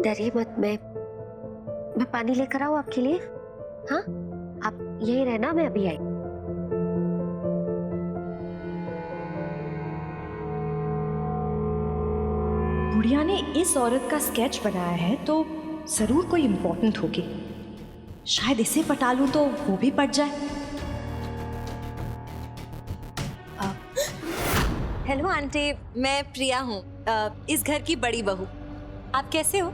डरिए मत, मैं पानी लेकर आऊं आपके लिए? हाँ, आप यही रहना, मैं अभी आई। बुढ़िया ने इस औरत का स्केच बनाया है तो जरूर कोई इम्पोर्टेंट होगी। शायद इसे पटा लूं तो वो भी पट जाए। हेलो आंटी, मैं प्रिया हूँ, इस घर की बड़ी बहू। आप कैसे हो?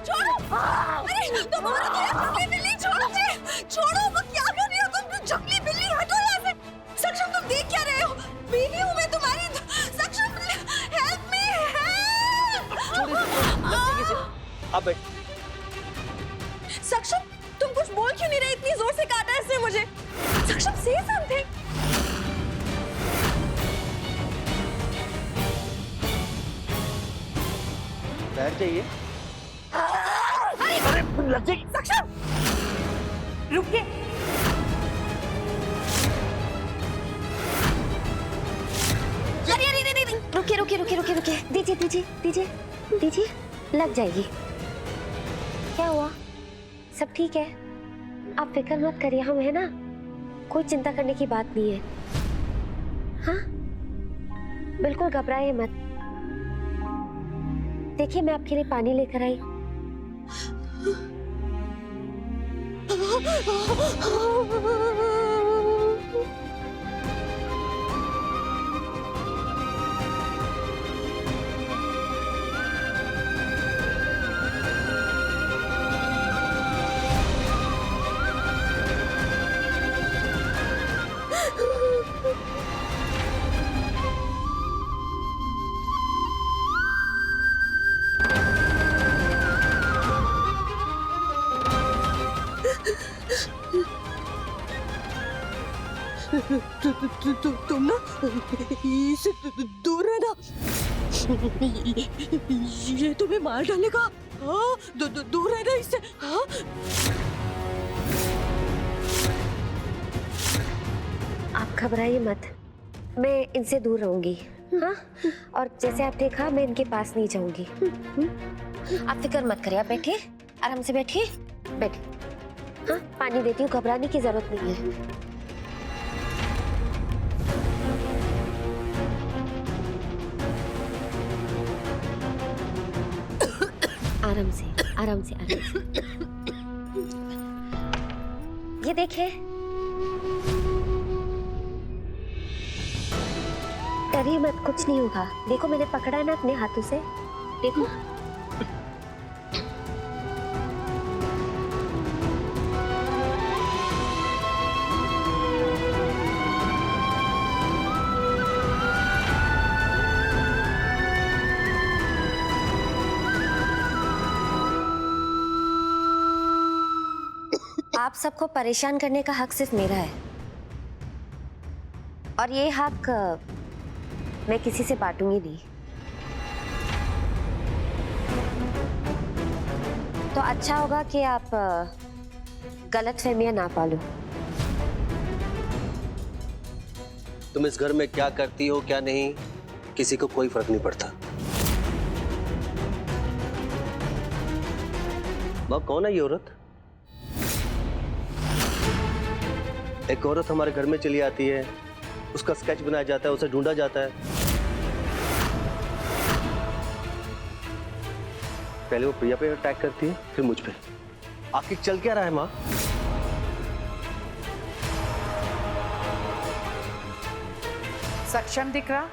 छोड़ो! अरे तुम औरत हो या जंगली बिल्ली, छोड़ो मुझे! छोड़ो, वो क्या कर रही हो तुम? जंगली बिल्ली, हटो यहाँ से! सक्षम, तुम देख क्या रहे हो? बीवी हूँ मैं तुम्हारी। सक्षम, हेल्प मी, हेल्प! अब बैठ। सक्षम, तुम कुछ बोल क्यों नहीं रहे? इतनी जोर से काटा है इसने मुझे। सक्षम, से समथिंग। बैठ जाइए। अरे लग जाएगी। सक्षम, रुकिए। अरे अरे अरे अरे, रुकिए रुकिए रुकिए रुकिए रुकिए, दीजिए दीजिए दीजिए दीजिए, लग जाएगी। क्या हुआ? सब ठीक है? आप फिक्र मत करिए, हम है ना, कोई चिंता करने की बात नहीं है। हाँ, बिल्कुल घबराइए मत। देखिए, मैं आपके लिए पानी लेकर आई। तुम ना इससे दूर रहना, ये तुम्हें मार डालेगा। हाँ, दूर रहना इससे। हाँ, आप घबराइए मत, मैं इनसे दूर रहूंगी। हाँ, और जैसे आपने कहा, मैं इनके पास नहीं जाऊंगी। आप फिक्र मत करिए, आप बैठिए, आराम से बैठिए, बैठिए। हाँ, पानी देती हूँ, घबराने की जरूरत नहीं है। आराम से आराम से आराम से। ये देखिए, डरिए मत, कुछ नहीं होगा। देखो, मैंने पकड़ा है ना अपने हाथों से, देखो। आप सबको परेशान करने का हक सिर्फ मेरा है, और ये हक मैं किसी से बांटूंगी नहीं। तो अच्छा होगा कि आप गलतफहमियां ना पालो। तुम इस घर में क्या करती हो क्या नहीं, किसी को कोई फर्क नहीं पड़ता। बाप, कौन है ये औरत? एक औरत हमारे घर में चली आती है, उसका स्केच बनाया जाता है, उसे ढूंढा जाता है। पहले वो प्रिया पे अटैक करती है, फिर मुझ पे। आखिर चल क्या रहा है माँ? सक्षम दिख रहा?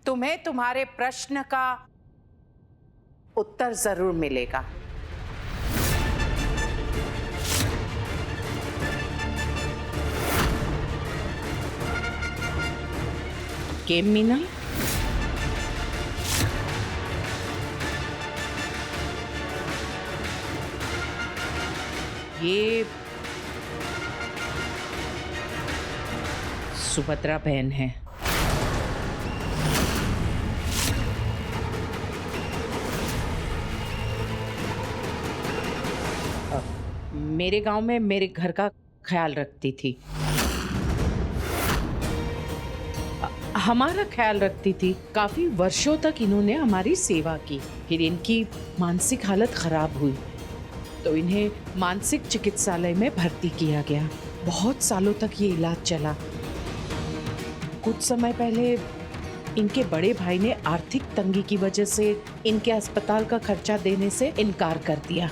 तुम्हें तुम्हारे प्रश्न का उत्तर जरूर मिलेगा। गेम मीना, ये सुभद्रा बहन है। मेरे गांव में मेरे घर का ख्याल रखती थी, हमारा ख्याल रखती थी। काफी वर्षों तक इन्होंने हमारी सेवा की। फिर इनकी मानसिक हालत खराब हुई तो इन्हें मानसिक चिकित्सालय में भर्ती किया गया। बहुत सालों तक ये इलाज चला। कुछ समय पहले इनके बड़े भाई ने आर्थिक तंगी की वजह से इनके अस्पताल का खर्चा देने से इनकार कर दिया।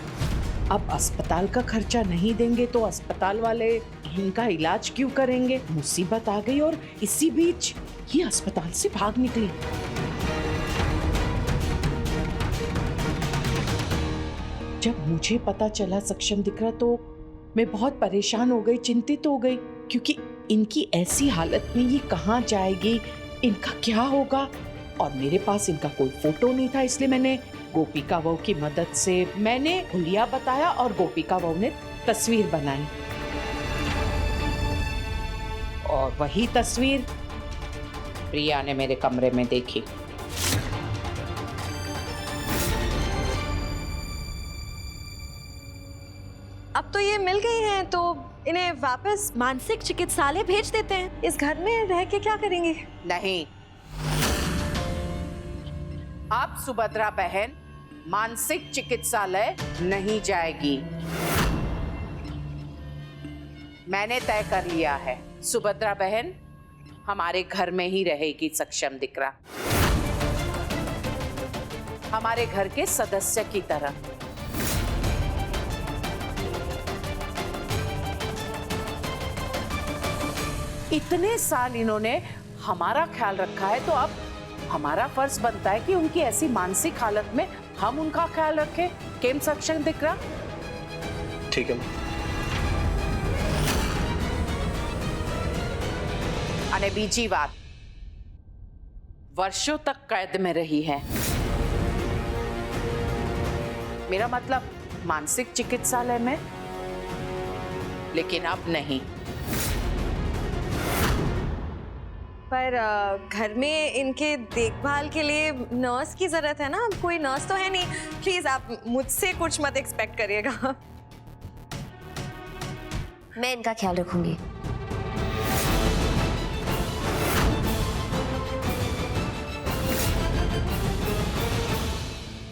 अब अस्पताल का खर्चा नहीं देंगे तो अस्पताल वाले इनका इलाज क्यों करेंगे? मुसीबत आ गई और इसी बीच ये अस्पताल से भाग निकली। जब मुझे पता चला सक्षम दिख रहा तो मैं बहुत परेशान हो गई, चिंतित हो गई, क्योंकि इनकी ऐसी हालत में ये कहाँ जाएगी, इनका क्या होगा। और मेरे पास इनका कोई फोटो नहीं था, इसलिए मैंने गोपिका बहू की मदद से मैंने हुलिया बताया और गोपिका बहू ने तस्वीर बनाई। और वही तस्वीर प्रिया ने मेरे कमरे में देखी। अब तो ये मिल गई हैं, तो इन्हें वापस मानसिक चिकित्सालय भेज देते हैं। इस घर में रह के क्या करेंगे? नहीं, अब सुभद्रा बहन मानसिक चिकित्सालय नहीं जाएगी। मैंने तय कर लिया है, सुभद्रा बहन हमारे घर में ही रहेगी। सक्षम दिख रहा हमारे घर के सदस्य की तरह। इतने साल इन्होंने हमारा ख्याल रखा है, तो अब हमारा फर्ज बनता है कि उनकी ऐसी मानसिक हालत में हम उनका ख्याल रखें। केम सक्षम दिख रहा? ठीक है। અને બીજી વાત, वर्षों तक कैद में रही है। मेरा मतलब मानसिक चिकित्सालय में, लेकिन अब नहीं। पर घर में इनके देखभाल के लिए नर्स की जरूरत है ना। कोई नर्स तो है नहीं। प्लीज आप मुझसे कुछ मत एक्सपेक्ट करिएगा। मैं इनका ख्याल रखूंगी।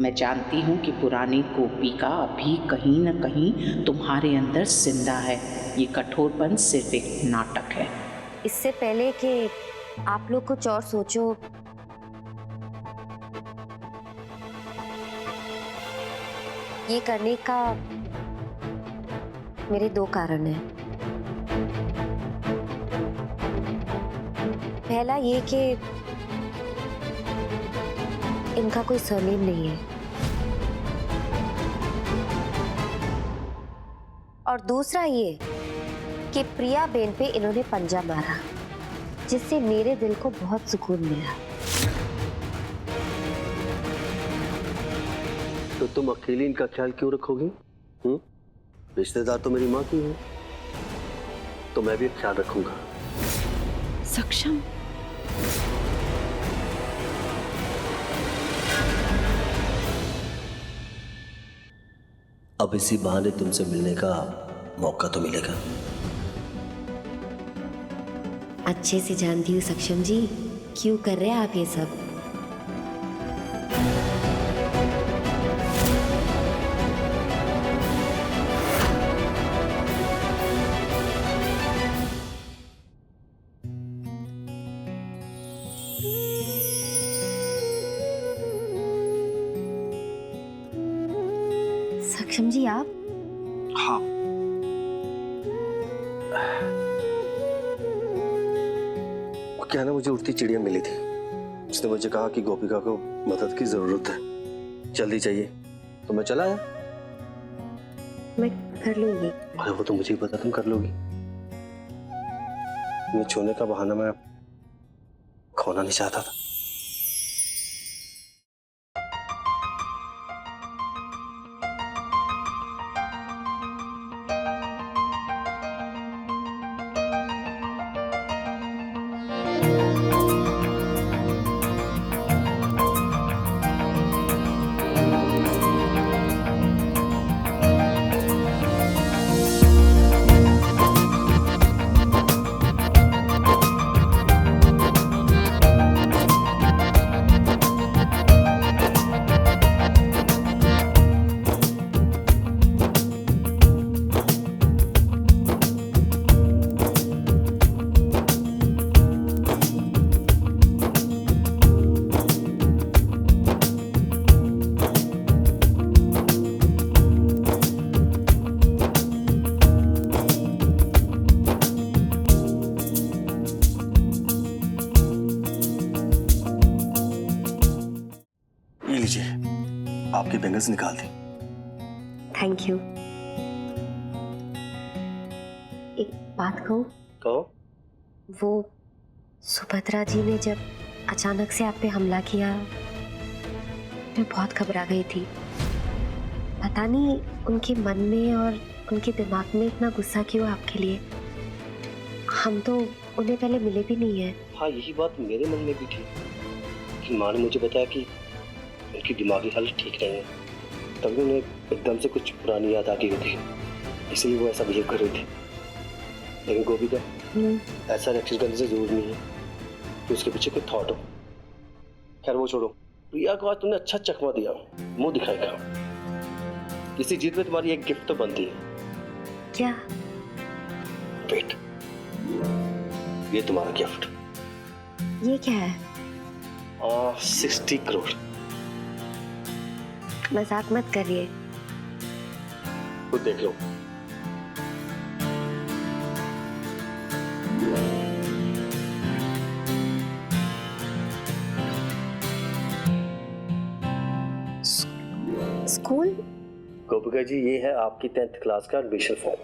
मैं जानती हूँ कि पुरानी गोपिका अभी कहीं न कहीं तुम्हारे अंदर जिंदा है। ये कठोरपन सिर्फ एक नाटक है। इससे पहले कि आप लोग कुछ और सोचो, ये करने का मेरे 2 कारण हैं। पहला ये कि इनका कोई सरनेम नहीं है, और दूसरा ये कि प्रिया बेन पे इन्होंने पंजा मारा, जिससे मेरे दिल को बहुत सुकून मिला। तो तुम अकेली इनका ख्याल क्यों रखोगी? रिश्तेदार तो मेरी माँ की है, तो मैं भी ख्याल रखूंगा। सक्षम, अब इसी बहाने तुमसे मिलने का मौका तो मिलेगा। अच्छे से जानती हूँ सक्षम जी, क्यों कर रहे हैं आप ये सब। सक्षम जी आप? हाँ, क्या ना, मुझे उड़ती चिड़िया मिली थी। उसने मुझे कहा कि गोपिका को मदद की जरूरत है, जल्दी चाहिए, तो मैं चला आया। मैं कर लूंगी। अरे वो तो मुझे ही पता, तुम कर लोगी। मैं छूने का बहाना मैं खोना नहीं चाहता था। आपकी बैंगल्स निकाल दी। Thank you. एक बात कहूँ? कहो। वो सुभद्रा जी ने जब अचानक से आप पे हमला किया, मैं बहुत घबरा गई थी। पता नहीं उनके मन में और उनके दिमाग में इतना गुस्सा क्यों आपके लिए। हम तो उन्हें पहले मिले भी नहीं है। हाँ, यही बात मेरे मन में भी थी कि माँ ने मुझे बताया कि उनकी दिमागी हालत ठीक नहीं है, तभी उन्हें एकदम से कुछ पुरानी याद आ गई होगी, इसलिए वो ऐसा बिहेव कर रही थी। लेकिन गोपिका, ऐसा रिएक्शन करने से जरूर नहीं है कि उसके पीछे कोई थॉट हो। खैर वो छोड़ो, प्रिया को आज तुमने अच्छा चकमा दिया, मुंह दिखाएगा। इसी जीत में तुम्हारी एक गिफ्ट तो बनती है। क्या? वेट, ये तुम्हारा गिफ्ट। ये क्या है? 60 करोड़। मजाक मत करिए। खुद देख लो। स्कूल? गोपिका जी, ये है आपकी 10th क्लास का admission form.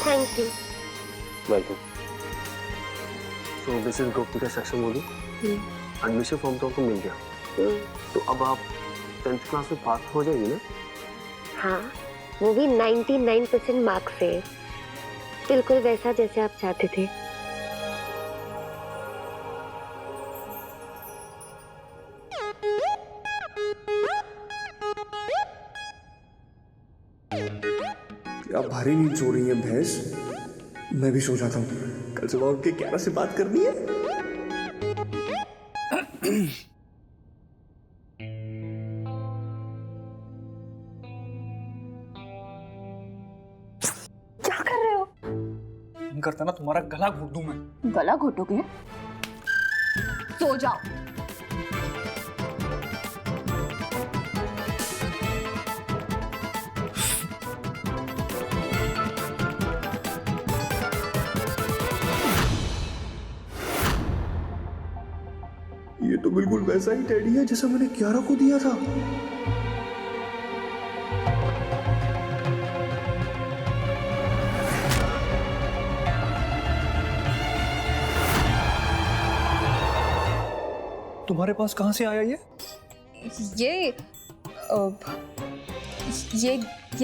Thank you. Welcome. So this is Gopika section. Admission form तो आपको मिल गया, तो अब आप 10th क्लास में पास हो जाएंगे ना? हाँ, वो भी 99% मार्क्स से। बिल्कुल वैसा जैसे आप चाहते थे। क्या भारी नींद सो रही है भैंस। मैं भी सो जाता हूँ, कल सुबह उठ के 11 से बात करनी है। क्या कर रहे हो? मन करता ना तुम्हारा गला घोट दूं मैं। गला घोटोगे? सो जाओ। ये तो बिल्कुल वैसा ही टेडी है जैसा मैंने कियारा को दिया था। तुम्हारे पास कहां से आया ये? ये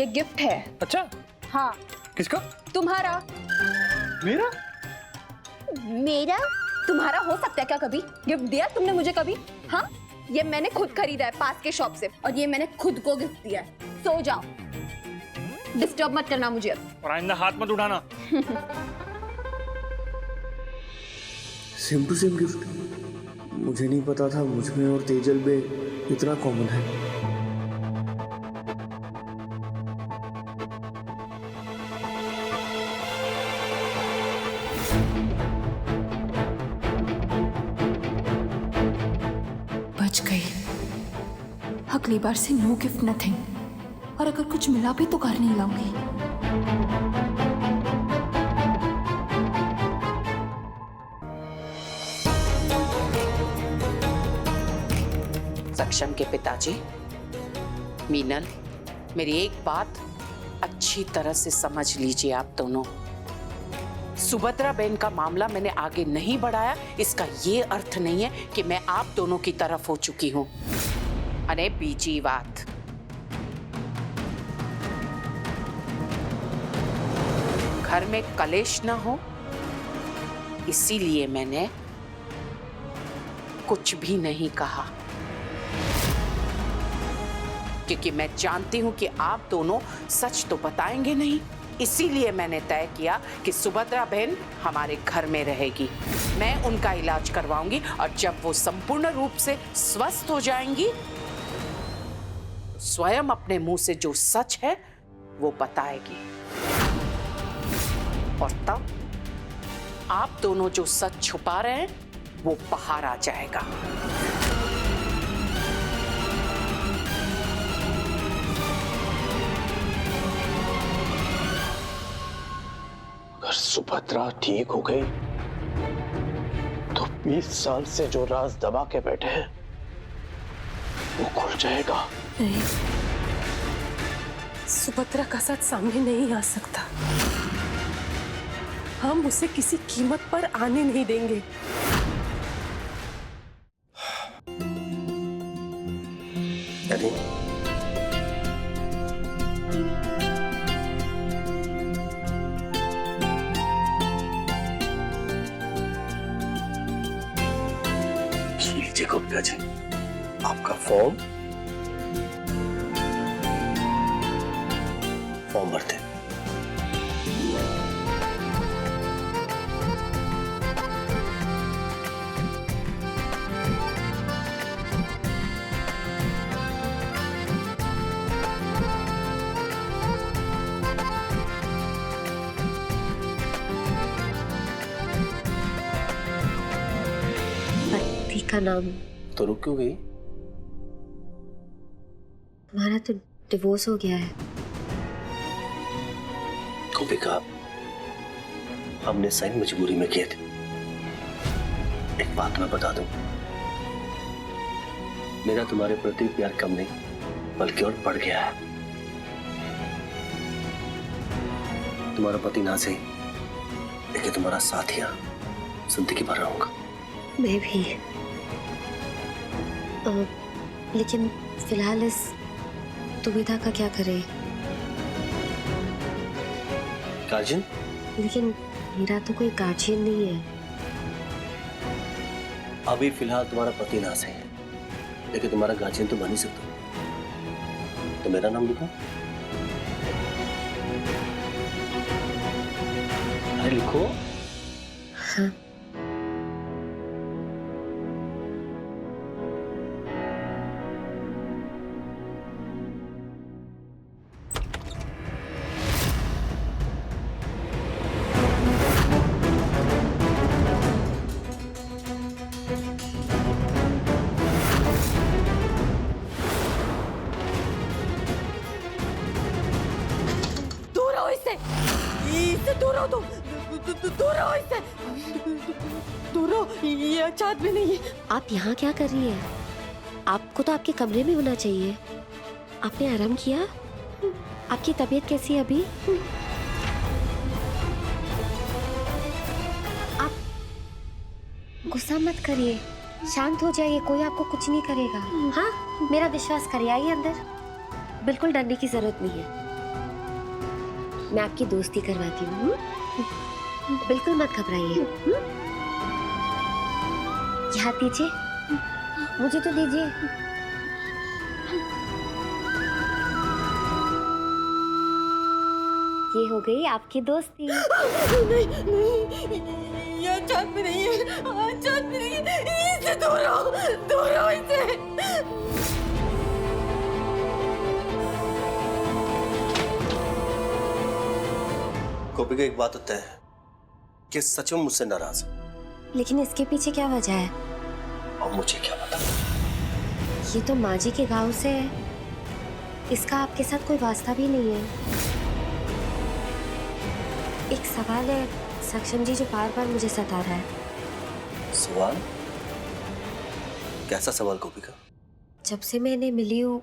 गिफ्ट है। अच्छा, हाँ। किसका? तुम्हारा। मेरा? मेरा? तुम्हारा हो सकता है क्या? कभी गिफ्ट दिया तुमने मुझे कभी? हाँ, ये मैंने खुद खरीदा है पास के शॉप से, और ये मैंने खुद को गिफ्ट दिया है। सो जाओ, डिस्टर्ब मत करना मुझे अब। और आइंदा हाथ मत उठाना। Same to same gift. मुझे नहीं पता था मुझ में और तेजल में इतना कॉमन है। बच गई। अगली बार से नो गिफ्ट नथिंग, और अगर कुछ मिला भी तो घर नहीं लाऊंगी। सक्षम के पिताजी, मीनल, मेरी एक बात अच्छी तरह से समझ लीजिए आप दोनों। सुभद्रा बहन का मामला मैंने आगे नहीं बढ़ाया, इसका ये अर्थ नहीं है कि मैं आप दोनों की तरफ हो चुकी हूं। अरे बीजी बात, घर में कलेश ना हो इसीलिए मैंने कुछ भी नहीं कहा, क्योंकि मैं जानती हूं कि आप दोनों सच तो बताएंगे नहीं। इसीलिए मैंने तय किया कि सुभद्रा बहन हमारे घर में रहेगी, मैं उनका इलाज करवाऊंगी, और जब वो संपूर्ण रूप से स्वस्थ हो जाएंगी स्वयं अपने मुंह से जो सच है वो बताएगी, और तब आप दोनों जो सच छुपा रहे हैं वो बाहर आ जाएगा। अगर सुभद्रा ठीक हो गई तो 20 साल से जो राज दबा के बैठे हैं वो खुल जाएगा। नहीं, सुभद्रा का साथ सामने नहीं आ सकता। हम उसे किसी कीमत पर आने नहीं देंगे। डैडी, लीजिए गोपिका जी, आपका फॉर्म भरते। पति का नाम। तो रुक क्यों गई? हमारा तो डिवोर्स हो गया है। गोपिका, हमने साइन मजबूरी में किए थे। एक बात मैं बता दूं, मेरा तुम्हारे प्रति प्यार कम नहीं बल्कि और बढ़ गया है। तुम्हारा पति ना सही, लेकिन तुम्हारा साथिया जिंदगी भर रहूंगा। मैं भी। लेकिन फिलहाल इस दुविधा का क्या करें? गार्जियन? लेकिन मेरा तो कोई गार्जियन नहीं है। अभी फिलहाल तुम्हारा पति ना सही है, लेकिन तुम्हारा गार्जियन तो बन ही सकता। तो मेरा नाम लिखो। अरे लिखो। हाँ। इससे दूर हो तुम, दूर हो इससे, दूर हो। ये अच्छा आदमी नहीं है। आप यहाँ क्या कर रही है? आपको तो आपके कमरे में होना चाहिए। आपने आराम किया? आपकी तबीयत कैसी है अभी? आप गुस्सा मत करिए, शांत हो जाइए, कोई आपको कुछ नहीं करेगा। हाँ, मेरा विश्वास करिए, आइए अंदर। बिल्कुल डरने की जरूरत नहीं है, मैं आपकी दोस्ती करवाती हूँ। बिल्कुल मत घबराइए। ये हाथ दीजिए, मुझे तो दीजिए। ये हो गई आपकी दोस्ती। नहीं नहीं, ये अच्छा आदमी नहीं है, अच्छा आदमी नहीं है। इससे दूर हो इससे। गोपिका, एक बात होता है कि सच में मुझसे नाराज है। लेकिन इसके पीछे क्या वजह है? और मुझे क्या पता? ये तो माँ जी के गांव से है, इसका आपके साथ कोई वास्ता भी नहीं है। एक सवाल है सक्षम जी जो बार बार मुझे सता रहा है। सवाल? कैसा सवाल गोपिका? जब से मैं इन्हें मिली हूँ,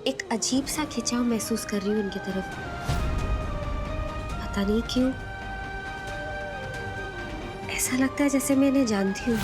एक अजीब सा खिंचाव महसूस कर रही हूँ इनकी तरफ। पता नहीं क्यों, ऐसा लगता है जैसे मैं इन्हें जानती हूँ।